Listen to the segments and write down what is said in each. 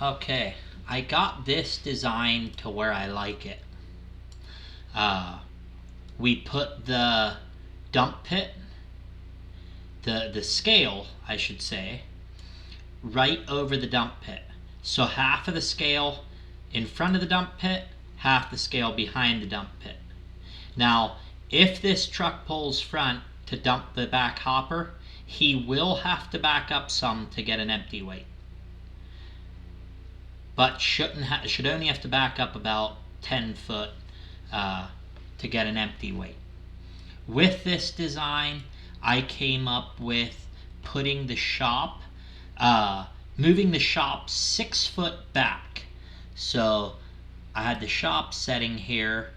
Okay, I got this design to where I like it. We put the dump pit, the scale, I should say, right over the dump pit. So half of the scale in front of the dump pit, half the scale behind the dump pit. Now, if this truck pulls front to dump the back hopper, he will have to back up some to get an empty weight. But should only have to back up about 10 foot to get an empty weight. With this design, I came up with putting the shop, moving the shop 6 foot back. So I had the shop setting here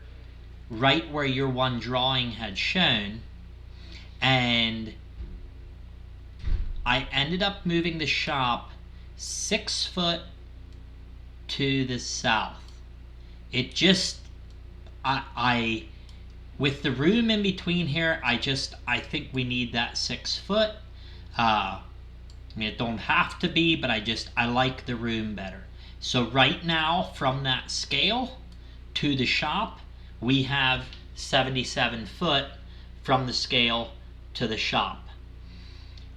right where your one drawing had shown, and I ended up moving the shop 6 foot to the south. It just, I with the room in between here, I think we need that 6 foot. I mean, it don't have to be, but I like the room better. So right now, from that scale to the shop, we have 77 foot from the scale to the shop.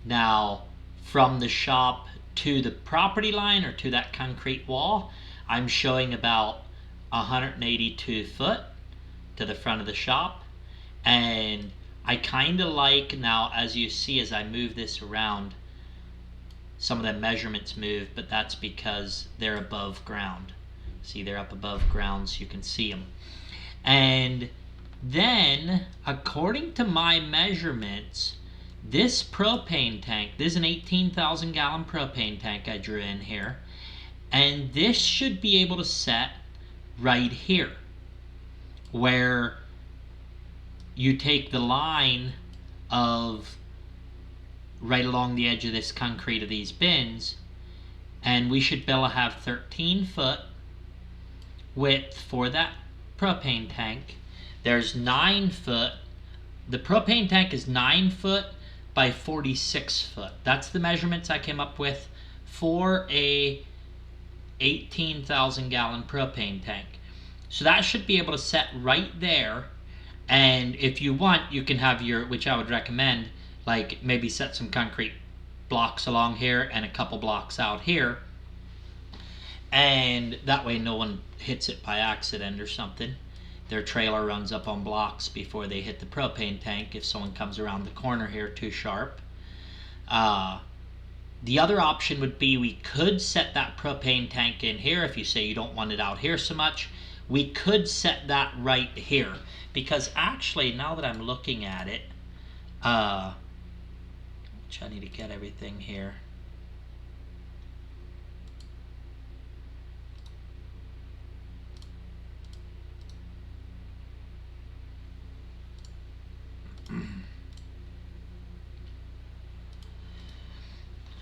Now, from the shop to the property line or to that concrete wall, I'm showing about 182 foot to the front of the shop. And I kind of like, now as you see as I move this around, some of the measurements move, but that's because they're above ground. See, they're up above ground so you can see them. And then, according to my measurements, this propane tank, this is an 18,000 gallon propane tank I drew in here, and this should be able to set right here, where you take the line of right along the edge of this concrete of these bins, and we should be able to have 13 foot width for that propane tank. There's 9 foot. The propane tank is 9 foot by 46 foot. That's the measurements I came up with for a 18,000 gallon propane tank. So that should be able to set right there. And if you want, you can have your, which I would recommend, like maybe set some concrete blocks along here and a couple blocks out here. And that way no one hits it by accident or something. Their trailer runs up on blocks before they hit the propane tank if someone comes around the corner here too sharp. The other option would be we could set that propane tank in here. If you say you don't want it out here so much, we could set that right here. Because actually, now that I'm looking at it, which I need to get everything here.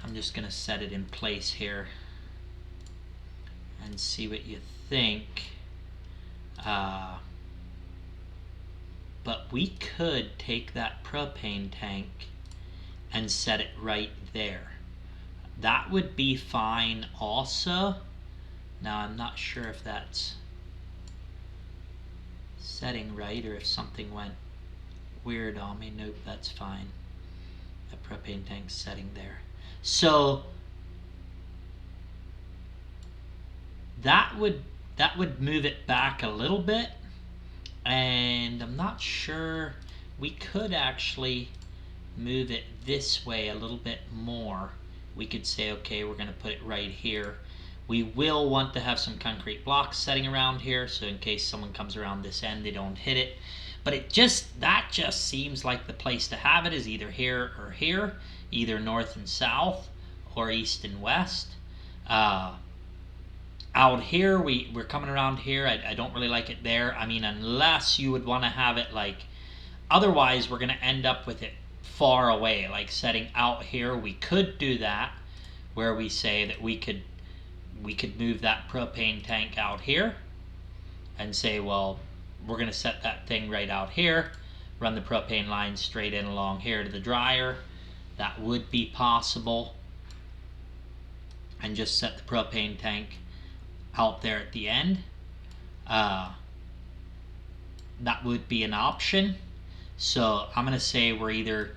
I'm just going to set it in place here and see what you think. But we could take that propane tank and set it right there. That would be fine also. Now I'm not sure if that's setting right or if something went weird on me. Nope, that's fine. The propane tank's setting there. So that would move it back a little bit, and I'm not sure, we could actually move it this way a little bit more. We could say, okay, we're going to put it right here. We will want to have some concrete blocks setting around here, so in case someone comes around this end, they don't hit it. But that just seems like the place to have it, is either here or here, either north and south or east and west. Out here, we're coming around here. I don't really like it there. I mean, unless you would want to have it like, otherwise we're going to end up with it far away, like setting out here. We could do that, where we say that we could move that propane tank out here and say, well, we're going to set that thing right out here, run the propane line straight in along here to the dryer. That would be possible. and just set the propane tank out there at the end. That would be an option. So I'm going to say we either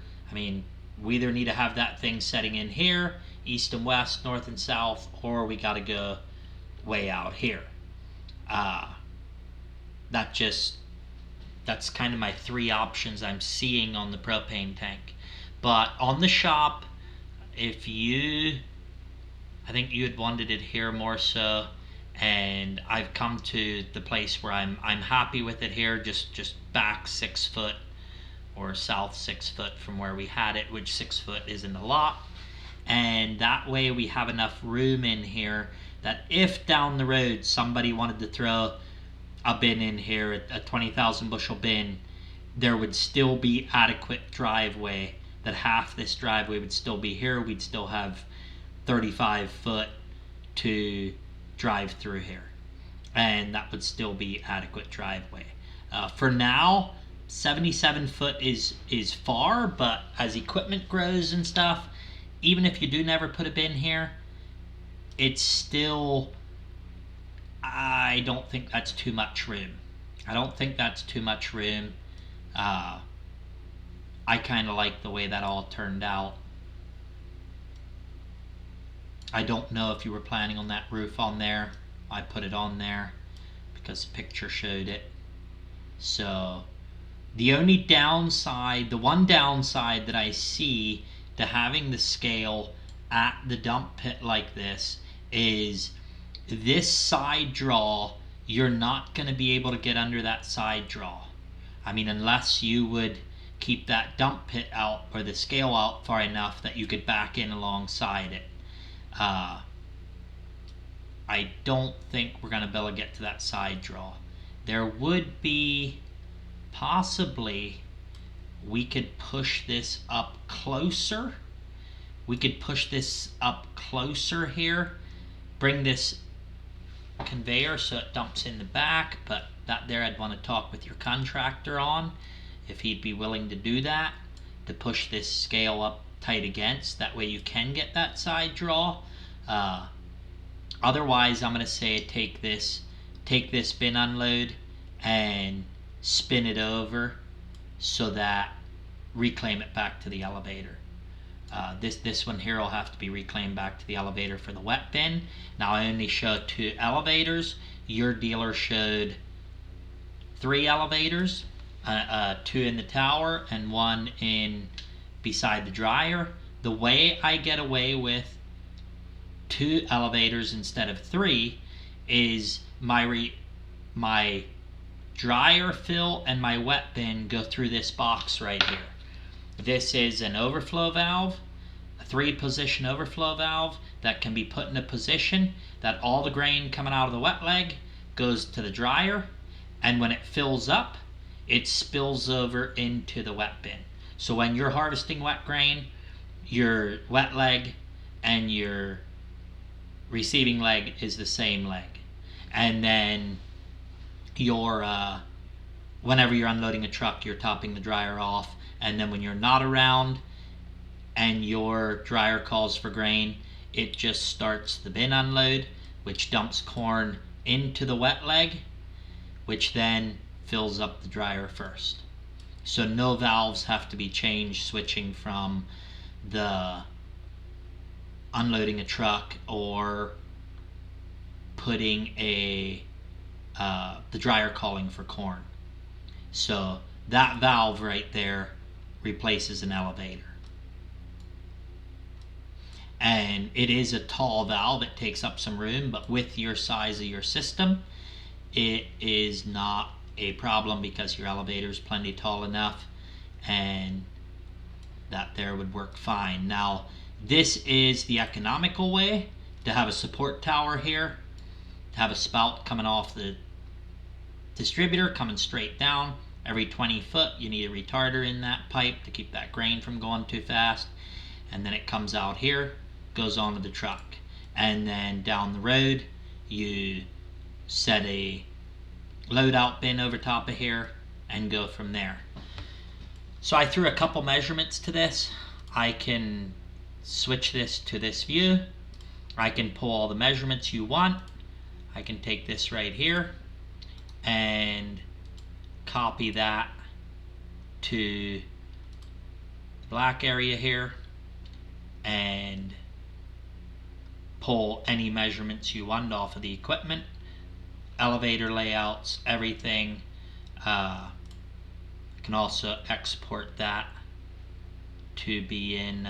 need to have that thing setting in here, east and west, north and south, or we got to go way out here. That's kind of my three options I'm seeing on the propane tank. But on the shop, I think you had wanted it here more so, and I've come to the place where I'm happy with it here, just back 6 foot or south 6 foot from where we had it, which 6 foot isn't a lot. And that way we have enough room in here that if down the road somebody wanted to throw a bin in here, a 20,000 bushel bin, there would still be adequate driveway, that half this driveway would still be here. We'd still have 35 foot to drive through here, and that would still be adequate driveway. For now, 77 foot is far, but as equipment grows and stuff, even if you do never put a bin here, it's still, I don't think that's too much room. I kind of like the way that all turned out. I don't know if you were planning on that roof on there. I put it on there because the picture showed it. So the one downside that I see to having the scale at the dump pit like this is this side draw. You're not going to be able to get under that side draw. Unless you would keep that dump pit out or the scale out far enough that you could back in alongside it. I don't think we're going to be able to get to that side draw. There would be possibly, we could push this up closer. Here, bring this conveyor so it dumps in the back, but that there I'd want to talk with your contractor on if he'd be willing to do that, to push this scale up tight against, that way you can get that side draw. Otherwise, I'm going to say take this bin unload and spin it over so that reclaim it back to the elevator. This one here will have to be reclaimed back to the elevator for the wet bin. Now I only showed 2 elevators. Your dealer showed 3 elevators, 2 in the tower and 1 in beside the dryer. The way I get away with 2 elevators instead of 3 is my dryer fill and my wet bin go through this box right here. This is an overflow valve, a 3-position overflow valve that can be put in a position that all the grain coming out of the wet leg goes to the dryer, and when it fills up, it spills over into the wet bin. So when you're harvesting wet grain, your wet leg and your receiving leg is the same leg. And then whenever you're unloading a truck, you're topping the dryer off, and then when you're not around and your dryer calls for grain, it just starts the bin unload, which dumps corn into the wet leg, which then fills up the dryer first. So no valves have to be changed switching from the unloading a truck or putting the dryer calling for corn. So that valve right there replaces an elevator. And it is a tall valve, it takes up some room, but with your size of your system, it is not a problem because your elevator is plenty tall enough, and that there would work fine. Now, this is the economical way to have a support tower here, to have a spout coming off the distributor coming straight down. Every 20 foot you need a retarder in that pipe to keep that grain from going too fast, and then it comes out here, goes onto the truck, and then down the road you set a loadout bin over top of here and go from there. So I threw a couple measurements to this. I can switch this to this view I can pull all the measurements you want. I can take this right here and copy that to the black area here and pull any measurements you want off of the equipment, elevator layouts, everything. I can also export that to be in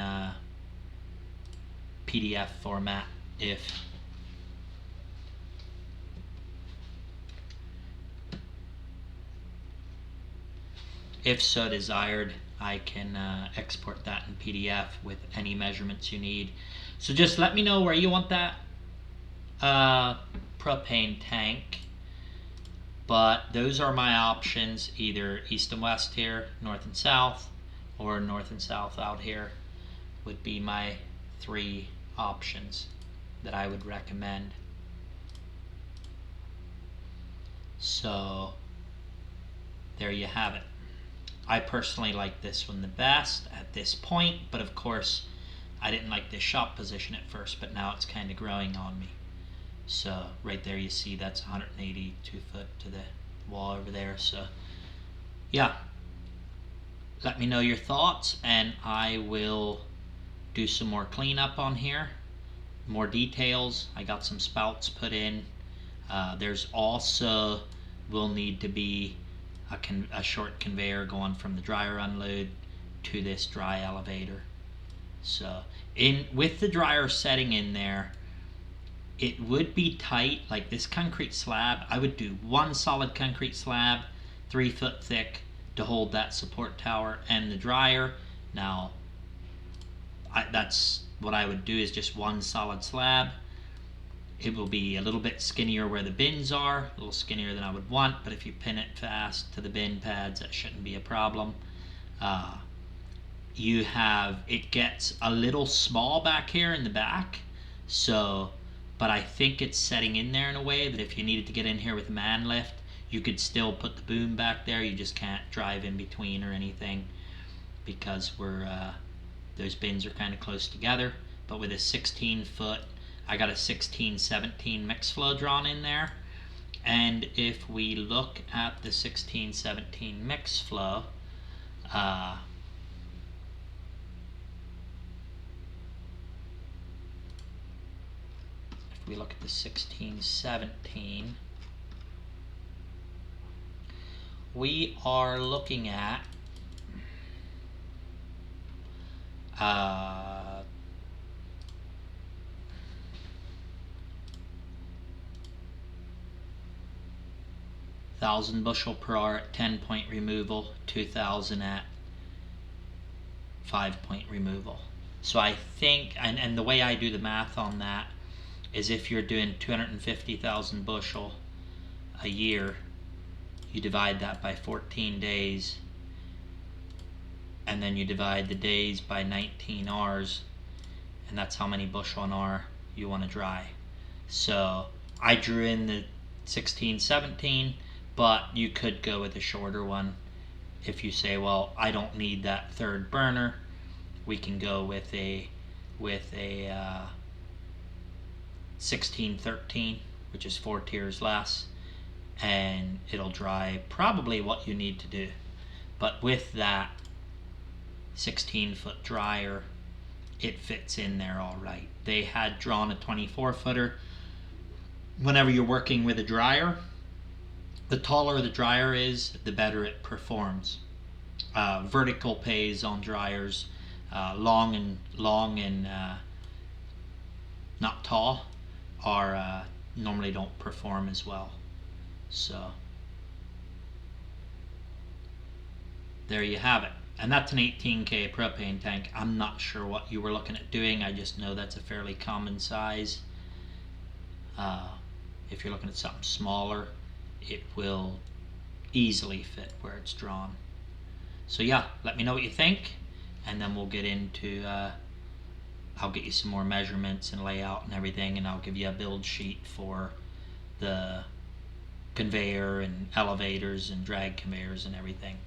PDF format if so desired. I can export that in PDF with any measurements you need. So just let me know where you want that propane tank. But those are my options, either east and west here, north and south, or north and south out here would be my 3 options that I would recommend. So there you have it. I personally like this one the best at this point, but of course I didn't like this shop position at first, but now it's kind of growing on me. So right there you see that's 182 foot to the wall over there. So yeah, let me know your thoughts and I will do some more cleanup on here, more details. I got some spouts put in. There's also will need to be a short conveyor going from the dryer unload to this dry elevator. So with the dryer setting in there, it would be tight. Like this concrete slab, I would do 1 solid concrete slab 3 foot thick to hold that support tower and the dryer. Now that's what I would do, is just 1 solid slab. It will be a little bit skinnier where the bins are, a little skinnier than I would want, but if you pin it fast to the bin pads, that shouldn't be a problem. It gets a little small back here in the back, so, but I think it's setting in there in a way that if you needed to get in here with a man lift, you could still put the boom back there. You just can't drive in between or anything because those bins are kind of close together. But with a 16 foot, I got a 16-17 mix flow drawn in there. And if we look at the 16-17 mix flow, if we look at the 16-17, we are looking at 1,000 bushel per hour at 10-point removal, 2,000 at 5-point removal. So I think, and the way I do the math on that is if you're doing 250,000 bushel a year, you divide that by 14 days, and then you divide the days by 19 hours, and that's how many bushel an hour you want to dry. So I drew in the 16-17, but you could go with a shorter one. If you say, well, I don't need that third burner, we can go with a 16-13, which is 4 tiers less, and it'll dry probably what you need to do. But with that 16-foot dryer, it fits in there all right. They had drawn a 24-footer. Whenever you're working with a dryer, the taller the dryer is, the better it performs. Vertical pays on dryers. Long and not tall are normally don't perform as well. So there you have it. And that's an 18K propane tank. I'm not sure what you were looking at doing. I just know that's a fairly common size. If you're looking at something smaller, it will easily fit where it's drawn. So yeah, let me know what you think, and then we'll get into I'll get you some more measurements and layout and everything, and I'll give you a build sheet for the conveyor and elevators and drag conveyors and everything.